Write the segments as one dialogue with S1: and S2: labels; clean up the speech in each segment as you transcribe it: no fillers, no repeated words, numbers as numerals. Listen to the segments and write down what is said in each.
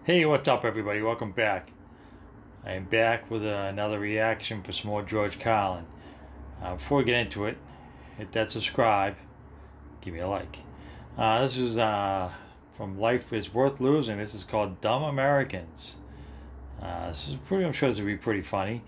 S1: Hey, what's up, everybody? Welcome back. I am back with another reaction for some more George Carlin. Before we get into it, hit that subscribe, give me a like. This is from Life is Worth Losing. This is called Dumb Americans. This is pretty, I'm sure this will be pretty funny.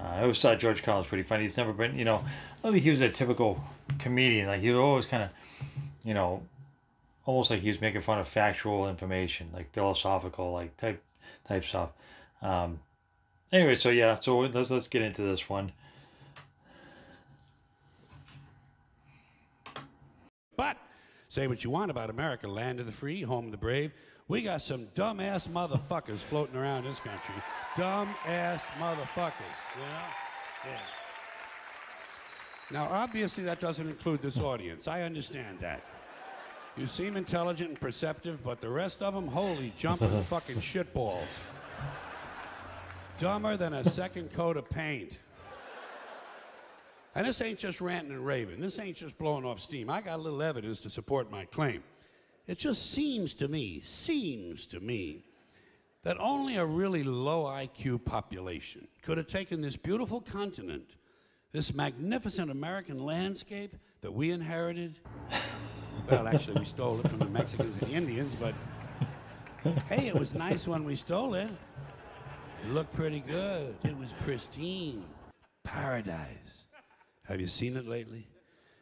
S1: I always thought George Carlin was pretty funny. He's never been, I don't think he was a typical comedian. Like, he was always kind of, almost like he was making fun of factual information, like philosophical, like type stuff. Anyway, so yeah, so let's get into this one.
S2: But say what you want about America, land of the free, home of the brave. We got some dumbass motherfuckers floating around this country. Dumbass motherfuckers, you know? Yeah. Now, obviously, that doesn't include this audience. I understand that. You seem intelligent and perceptive, but the rest of them, holy jumping fucking shitballs. Dumber than a second coat of paint. And this ain't just ranting and raving. This ain't just blowing off steam. I got a little evidence to support my claim. It just seems to me that only a really low IQ population could have taken this beautiful continent, this magnificent American landscape that we inherited. Well, actually, we stole it from the Mexicans and the Indians, but hey, it was nice when we stole it. It looked pretty good. It was pristine. Paradise. Have you seen it lately?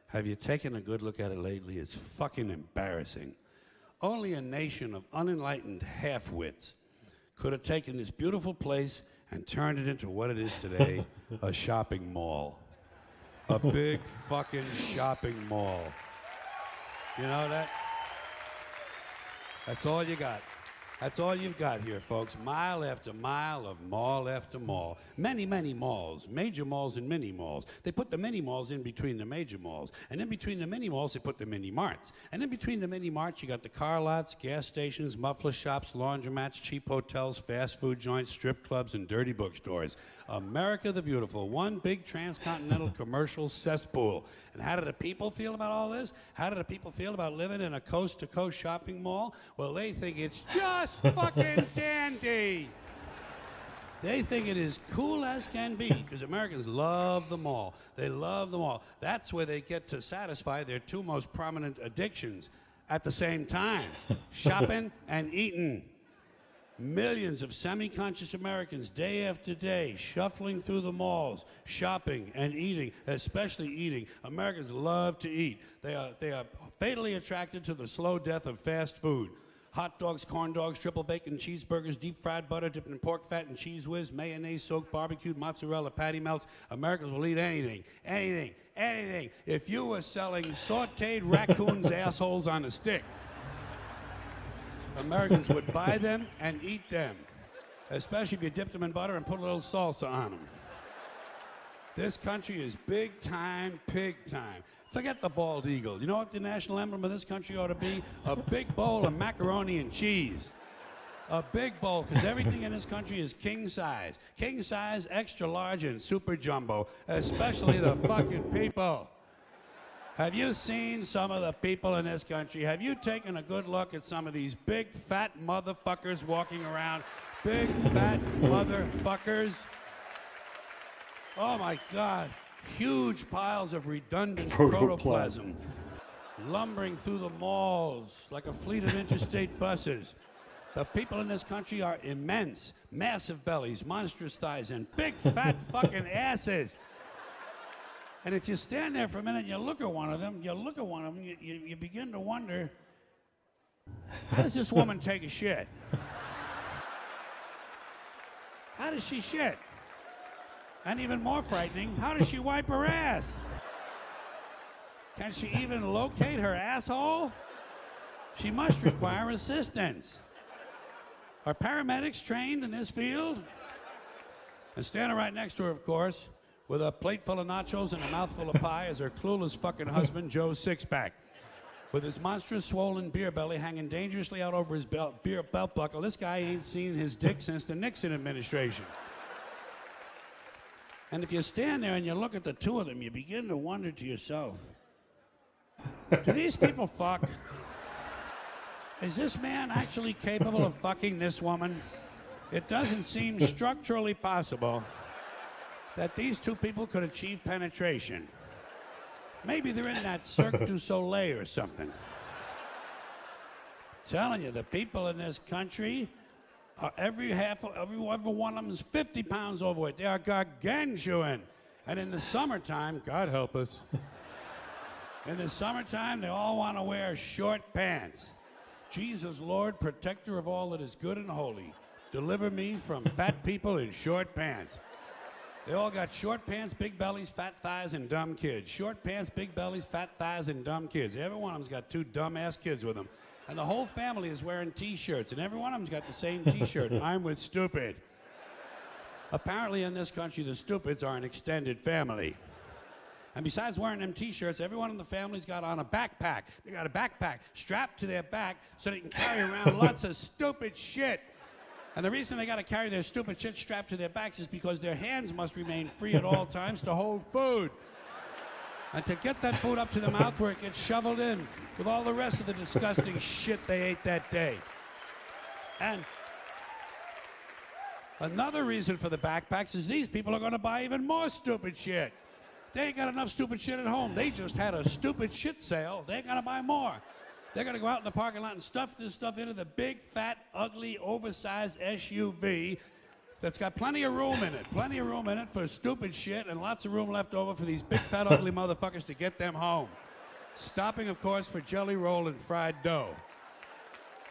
S2: Have you taken a good look at it lately? It's fucking embarrassing. Only a nation of unenlightened half-wits could have taken this beautiful place and turned it into what it is today, a shopping mall. A big fucking shopping mall. You know that? That's all you got. That's all you've got here, folks. Mile after mile of mall after mall. Many, many malls. Major malls and mini malls. They put the mini malls in between the major malls. And in between the mini malls, they put the mini marts. And in between the mini marts, you got the car lots, gas stations, muffler shops, laundromats, cheap hotels, fast food joints, strip clubs, and dirty bookstores. America the Beautiful. One big transcontinental commercial cesspool. And how do the people feel about all this? How do the people feel about living in a coast-to-coast shopping mall? Well, they think it's just fucking dandy. They think it is cool as can be because Americans love the mall. They love the mall. That's where they get to satisfy their two most prominent addictions at the same time, shopping and eating. Millions of semi-conscious Americans, day after day, shuffling through the malls, shopping and eating, especially eating. Americans love to eat. They are fatally attracted to the slow death of fast food. Hot dogs, corn dogs, triple bacon cheeseburgers, deep fried butter dipped in pork fat and cheese whiz, mayonnaise soaked barbecued mozzarella patty melts. Americans will eat anything, anything, anything. If you were selling sauteed raccoons' assholes on a stick, Americans would buy them and eat them, especially if you dipped them in butter and put a little salsa on them. This country is big time, pig time. Forget the bald eagle. You know what the national emblem of this country ought to be? A big bowl of macaroni and cheese. A big bowl, because everything in this country is king size. King size, extra large, and super jumbo, especially the fucking people. Have you seen some of the people in this country? Have you taken a good look at some of these big fat motherfuckers walking around? Big fat motherfuckers. Oh my God. Huge piles of redundant protoplasm lumbering through the malls like a fleet of interstate buses. The people in this country are immense, massive bellies, monstrous thighs, and big fat fucking asses. And if you stand there for a minute and you look at one of them, you begin to wonder, how does this woman take a shit? How does she shit? And even more frightening, how does she wipe her ass? Can she even locate her asshole? She must require assistance. Are paramedics trained in this field? And standing right next to her, of course, with a plate full of nachos and a mouthful of pie is her clueless fucking husband, Joe Sixpack. With his monstrous swollen beer belly hanging dangerously out over his belt buckle, this guy ain't seen his dick since the Nixon administration. And if you stand there and you look at the two of them, you begin to wonder to yourself, do these people fuck? Is this man actually capable of fucking this woman? It doesn't seem structurally possible that these two people could achieve penetration. Maybe they're in that Cirque du Soleil or something. Telling you, the people in this country, every one of them is 50 pounds overweight. They are gargantuan. And in the summertime, God help us, in the summertime, they all want to wear short pants. Jesus, Lord, protector of all that is good and holy, deliver me from fat people in short pants. They all got short pants, big bellies, fat thighs, and dumb kids. Short pants, big bellies, fat thighs, and dumb kids. Every one of them's got two dumb-ass kids with them. And the whole family is wearing T-shirts, and every one of them's got the same T-shirt. I'm with stupid. Apparently in this country, the stupids are an extended family. And besides wearing them T-shirts, everyone in the family's got on a backpack. They got a backpack strapped to their back so they can carry around lots of stupid shit. And the reason they got to carry their stupid shit strapped to their backs is because their hands must remain free at all times to hold food. And to get that food up to the mouth where it gets shoveled in with all the rest of the disgusting shit they ate that day. And another reason for the backpacks is these people are going to buy even more stupid shit. They ain't got enough stupid shit at home. They just had a stupid shit sale. They ain't going to buy more. They're going to go out in the parking lot and stuff this stuff into the big, fat, ugly, oversized SUV that's got plenty of room in it. Plenty of room in it for stupid shit and lots of room left over for these big, fat, ugly motherfuckers to get them home. Stopping, of course, for jelly roll and fried dough.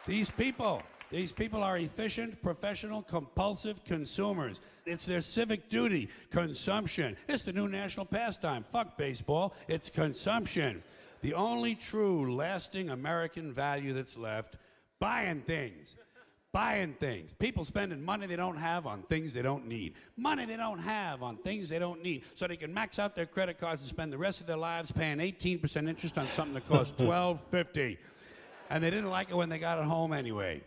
S2: These people are efficient, professional, compulsive consumers. It's their civic duty, consumption. It's the new national pastime. Fuck baseball, it's consumption. The only true, lasting American value that's left, buying things. Buying things. People spending money they don't have on things they don't need. Money they don't have on things they don't need. So they can max out their credit cards and spend the rest of their lives paying 18% interest on something that costs $12.50. And they didn't like it when they got it home anyway.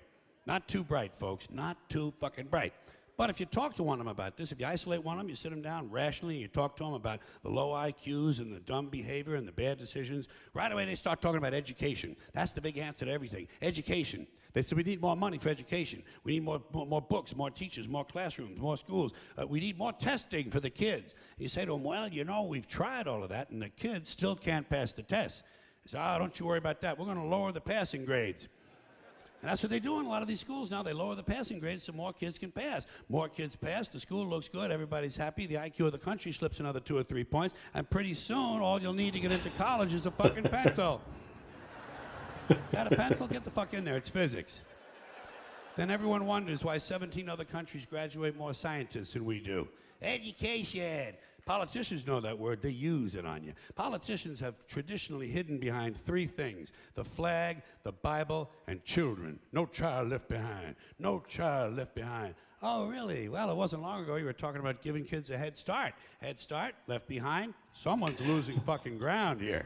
S2: Not too bright, folks. Not too fucking bright. But if you talk to one of them about this, if you isolate one of them, you sit them down rationally, you talk to them about the low IQs and the dumb behavior and the bad decisions, right away they start talking about education. That's the big answer to everything. Education. They said we need more money for education. We need more books, more teachers, more classrooms, more schools. We need more testing for the kids. You say to them, well, you know, we've tried all of that, and the kids still can't pass the test. They say, oh, don't you worry about that. We're going to lower the passing grades. And that's what they do in a lot of these schools now. They lower the passing grades so more kids can pass. More kids pass, the school looks good, everybody's happy, the IQ of the country slips another 2 or 3 points, and pretty soon all you'll need to get into college is a fucking pencil. Got a pencil? Get the fuck in there, it's physics. Then everyone wonders why 17 other countries graduate more scientists than we do. Education. Politicians know that word. They use it on you. Politicians have traditionally hidden behind 3 things: the flag, the Bible, and children. No child left behind. No child left behind. Oh, really? Well, it wasn't long ago you were talking about giving kids a head start. Head start, left behind. Someone's losing fucking ground here.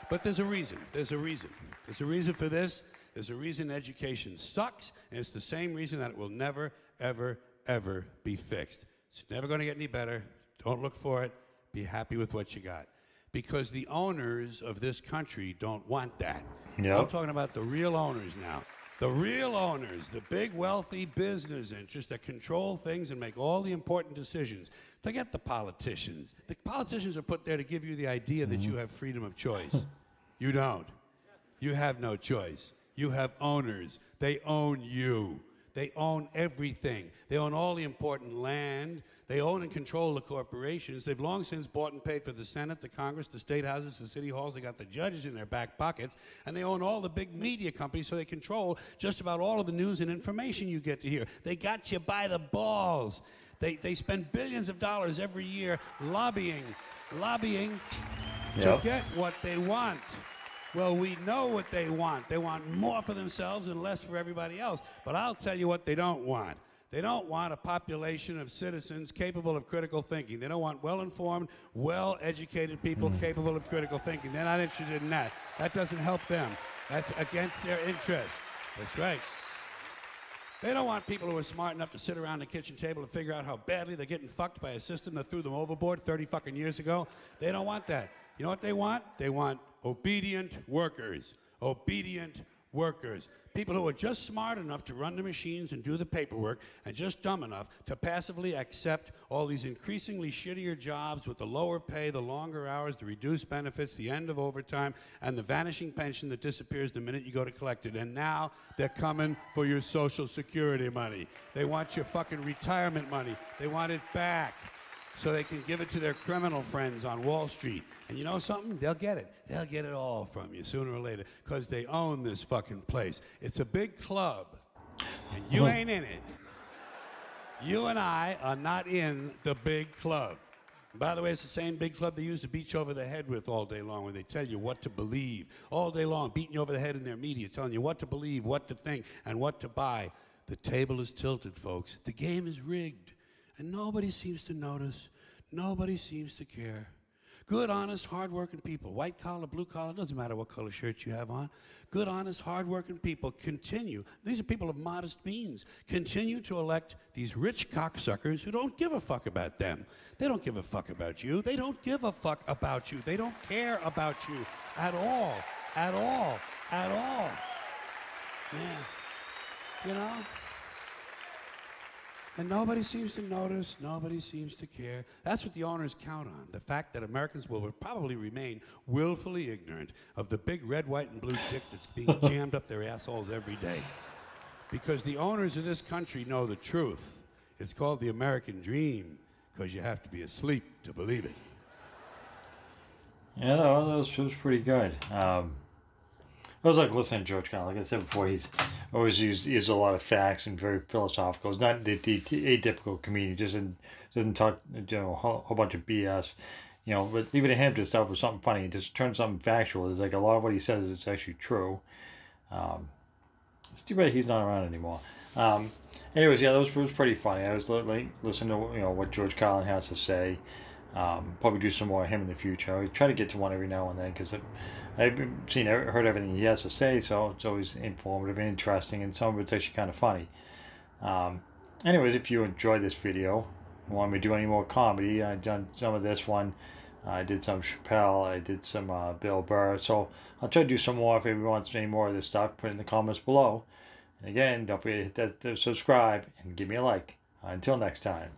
S2: But there's a reason. There's a reason. There's a reason for this. There's a reason education sucks, and it's the same reason that it will never, ever, ever be fixed. It's never going to get any better. Don't look for it. Be happy with what you got. Because the owners of this country don't want that. Yep. I'm talking about the real owners now. The real owners, the big wealthy business interests that control things and make all the important decisions. Forget the politicians. The politicians are put there to give you the idea that you have freedom of choice. You don't. You have no choice. You have owners. They own you. They own everything. They own all the important land. They own and control the corporations. They've long since bought and paid for the Senate, the Congress, the state houses, the city halls. They got the judges in their back pockets. And they own all the big media companies, so they control just about all of the news and information you get to hear. They got you by the balls. They spend billions of dollars every year lobbying to get what they want. Well, we know what they want. They want more for themselves and less for everybody else. But I'll tell you what they don't want. They don't want a population of citizens capable of critical thinking. They don't want well-informed, well-educated people capable of critical thinking. They're not interested in that. That doesn't help them. That's against their interest. That's right. They don't want people who are smart enough to sit around the kitchen table and figure out how badly they're getting fucked by a system that threw them overboard 30 fucking years ago. They don't want that. You know what they want? They want obedient workers. Obedient workers. People who are just smart enough to run the machines and do the paperwork and just dumb enough to passively accept all these increasingly shittier jobs with the lower pay, the longer hours, the reduced benefits, the end of overtime, and the vanishing pension that disappears the minute you go to collect it. And now they're coming for your Social Security money. They want your fucking retirement money. They want it back so they can give it to their criminal friends on Wall Street. And you know something? They'll get it. They'll get it all from you sooner or later because they own this fucking place. It's a big club, and you ain't in it. You and I are not in the big club. And by the way, it's the same big club they use to beat you over the head with all day long when they tell you what to believe. All day long, beating you over the head in their media, telling you what to believe, what to think, and what to buy. The table is tilted, folks. The game is rigged. And nobody seems to notice. Nobody seems to care. Good, honest, hard-working people, white collar, blue collar, doesn't matter what color shirt you have on. Good, honest, hard-working people continue. These are people of modest means. Continue to elect these rich cocksuckers who don't give a fuck about them. They don't give a fuck about you. They don't give a fuck about you. They don't care about you at all, at all, at all. Yeah, you know? And nobody seems to notice, nobody seems to care. That's what the owners count on, the fact that Americans will probably remain willfully ignorant of the big red, white, and blue dick that's being jammed up their assholes every day. Because the owners of this country know the truth. It's called the American dream, because you have to be asleep to believe it.
S1: Yeah, that was pretty good. I was like listening to George Carlin. Like I said before, he's always uses a lot of facts and very philosophical. He's not the atypical comedian. Just doesn't talk a whole bunch of BS. But even to him to start with something funny, just turn something factual. There's like a lot of what he says is actually true. It's too bad he's not around anymore. Anyways, yeah, that was pretty funny. I was listening to what George Carlin has to say. Probably do some more of him in the future. I try to get to one every now and then because I've heard everything he has to say, so it's always informative and interesting, and some of it's actually kind of funny. Anyways, if you enjoyed this video, and want me to do any more comedy, I've done some of this one. I did some Chappelle, I did some Bill Burr, so I'll try to do some more. If anyone wants any more of this stuff, put it in the comments below. And again, don't forget to hit that subscribe and give me a like. Until next time.